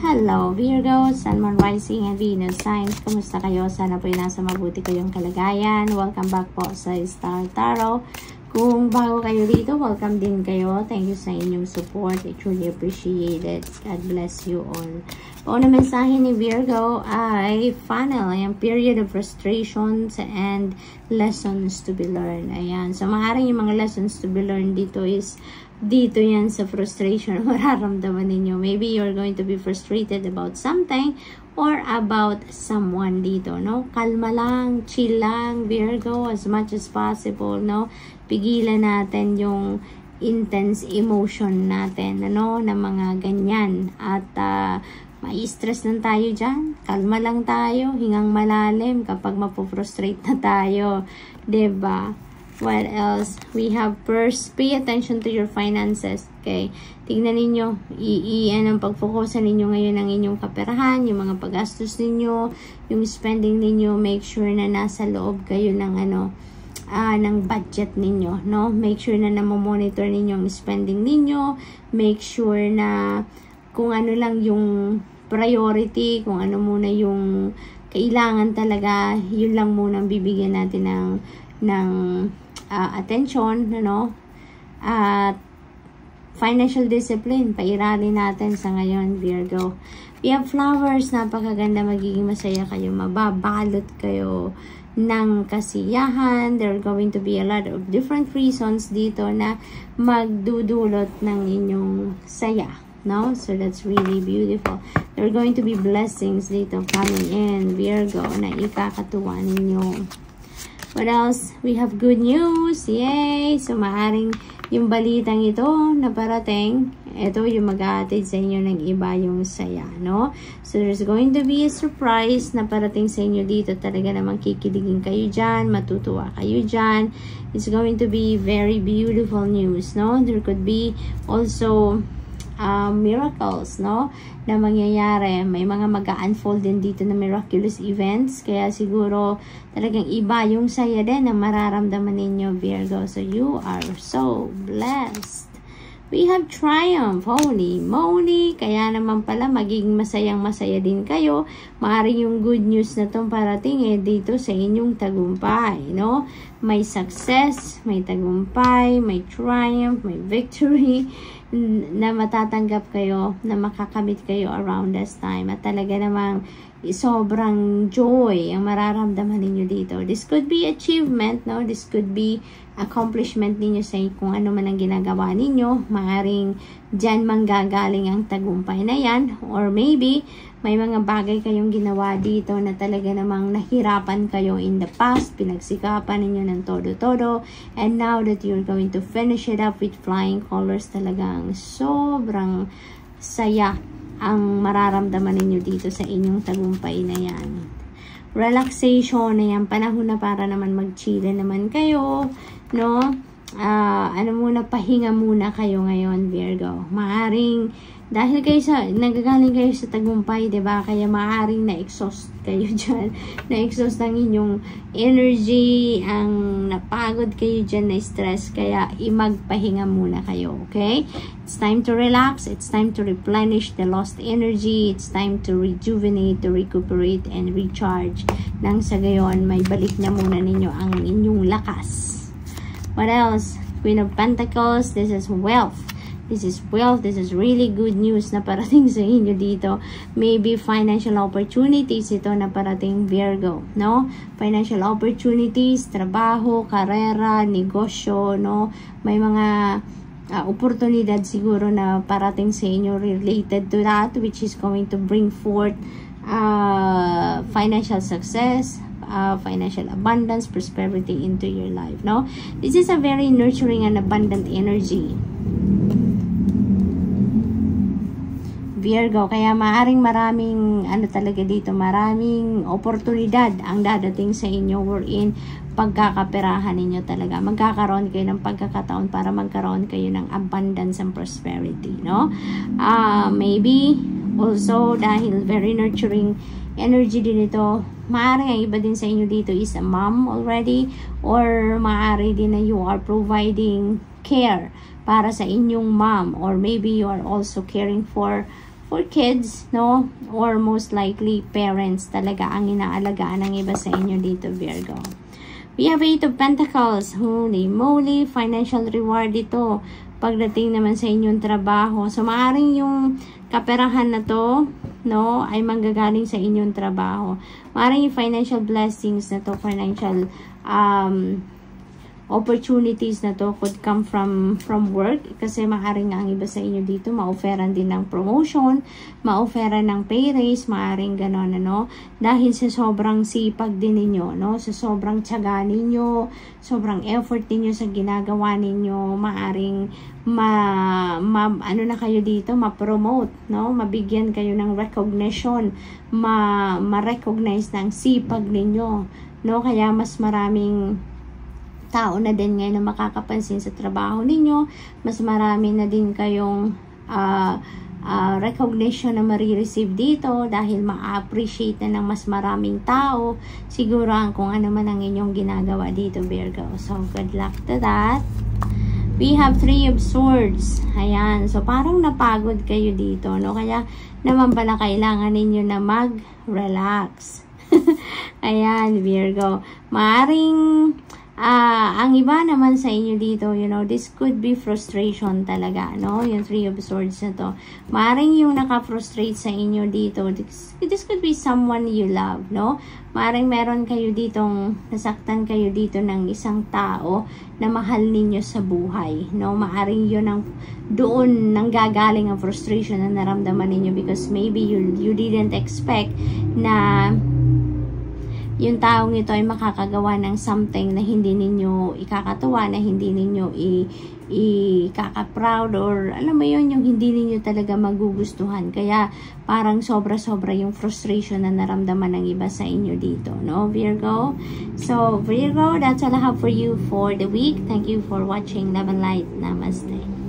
Hello Virgo, Sun, Moon, Rising, and Venus signs. Kumusta kayo? Sana po nasa mabuti kayong kalagayan. Welcome back po sa Star Tarot. Kung bago kayo dito, welcome din kayo. Thank you sa inyong support. I truly appreciate it. God bless you all. Pauna mensahe ni Virgo ay funnel. Ayan, period of frustrations and lessons to be learned. Ayan. So, maaaring yung mga lessons to be learned dito is dito yan sa frustration mararamdaman ninyo. Maybe you're going to be frustrated about something or about someone dito, no? Kalma lang, chill lang, Virgo, as much as possible, no? Pigilan natin yung intense emotion natin, ano, na mga ganyan. At mai-stress lang tayo dyan. Kalma lang tayo, hingang malalim kapag mapofrustrate na tayo. Diba? What else? We have first, pay attention to your finances. Okay? Tingnan ninyo, anong pag-focusan ninyo ngayon ang inyong kaperahan, yung mga paggastos ninyo, yung spending ninyo, make sure na nasa loob kayo ng ng budget ninyo, no? Make sure na monitor ninyo ang spending ninyo, make sure na kung ano lang yung priority, kung ano muna yung kailangan talaga, yun lang muna ang bibigyan natin ng attention, ano? At financial discipline, pairalin natin sa ngayon, Virgo. We have flowers, napakaganda, magiging masaya kayo, mababalot kayo ng kasiyahan. There are going to be a lot of different reasons dito na magdudulot ng inyong saya, no? So that's really beautiful. There are going to be blessings dito coming in, Virgo, na ikakatuwa ninyo. What else? We have good news. Yay! So, maaring yung balitang ito na parating, ito yung mag-aatid sa inyo ng iba yung saya, no? So, there's going to be a surprise na parating sa inyo dito. Talaga namang kikiligin kayo dyan, matutuwa kayo dyan. It's going to be very beautiful news, no? There could be also miracles, no? Na mangyayari. May mga mag-unfold din dito na miraculous events. Kaya siguro talagang iba yung saya din na mararamdaman ninyo, Virgo. So, you are so blessed. We have triumph. Holy moly. Kaya naman pala magiging masayang-masaya din kayo. Maaaring yung good news na itong parating dito sa inyong tagumpay, no? May success, may tagumpay, may triumph, may victory na matatanggap kayo, na makakamit kayo around this time. At talaga namang sobrang joy ang mararamdaman ninyo dito. This could be achievement, no? This could be accomplishment ninyo sa kung ano man ang ginagawa ninyo. Maaring dyan manggagaling ang tagumpay na yan. Or maybe, may mga bagay kayong ginawa dito na talaga namang nahirapan kayo in the past. Pinagsikapan ninyo ng todo-todo. And now that you're going to finish it up with flying colors, talagang sobrang saya ang mararamdaman ninyo dito sa inyong tagumpay na yan. Relaxation na yan. Panahon na para naman mag-chilla naman kayo, no? Muna, pahinga muna kayo ngayon, Virgo. Maaring dahil kayo nagagaling kayo sa tagumpay, 'di ba? Kaya maaaring na-exhaust kayo diyan. Na-exhaust ang inyong energy, ang napagod kayo diyan, na-stress, kaya magpahinga muna kayo, okay? It's time to relax, it's time to replenish the lost energy, it's time to rejuvenate, to recuperate and recharge. Nang sa gayon, may balik na muna ninyo ang inyong lakas. What else? Queen of Pentacles, this is wealth. This is wealth. This is really good news na parating sa inyo dito. Maybe financial opportunities ito na parating, Virgo, no? Financial opportunities, trabaho, karera, negosyo, no? May mga oportunidad siguro na parating sa inyo related to that, which is going to bring forth financial success, financial abundance, prosperity into your life, no? This is a very nurturing and abundant energy, Virgo. Kaya maraming talaga dito, maraming oportunidad ang dadating sa inyo wherein pagkakaperahan ninyo talaga. Magkakaroon kayo ng pagkakataon para magkaroon kayo ng abundance and prosperity, no? Maybe also dahil very nurturing energy din ito, maaari ang iba din sa inyo dito is a mom already, or maaari din na you are providing care para sa inyong mom, or maybe you are also caring for for kids, no? Or most likely, parents talaga ang inaalagaan ng iba sa inyo dito, Virgo. We have 8 of Pentacles. Holy moly, financial reward ito. Pagdating naman sa inyong trabaho. So, maaaring yung kaperahan na to, no, ay manggagaling sa inyong trabaho. Maaaring yung financial blessings na to, financial opportunities na to could come from work, kasi maaaring ang iba sa inyo dito ma-offeran din ng promotion, ma-offeran ng pay raise, maaaring ganon, ano, dahil sa sobrang sipag din ninyo, no, sa sobrang tiyaga ninyo, sobrang effort ninyo sa ginagawa ninyo, maaaring ano na kayo dito, ma-promote, no, mabigyan kayo ng recognition, ma-recognize ng sipag ninyo, no, kaya mas maraming tao na din ngayon na makakapansin sa trabaho ninyo, mas marami na din kayong recognition na marireceive dito dahil ma-appreciate na ng mas maraming tao siguro ang kung ano man ang inyong ginagawa dito, Virgo. So, good luck to that. We have 3 of Swords. Ayan. So, parang napagod kayo dito, no? Kaya naman pala kailangan ninyo na mag-relax. Ayan, Virgo. Maaring ang iba naman sa inyo dito, you know, this could be frustration talaga, no? Yung 3 of Swords na to. Maaring yung naka-frustrate sa inyo dito, this could be someone you love, no? Maaring meron kayo ditong, nasaktan kayo dito ng isang tao na mahal ninyo sa buhay, no? Maaring yun doon nanggagaling ang frustration na naramdaman ninyo because maybe you didn't expect na yung taong ito ay makakagawa ng something na hindi ninyo ikakatuwa, na hindi ninyo ikaka-proud, or alam mo yun, yung hindi ninyo talaga magugustuhan. Kaya parang sobra-sobra yung frustration na naramdaman ng iba sa inyo dito, no, Virgo? So, Virgo, that's all I have for you for the week. Thank you for watching. Love and light. Namaste.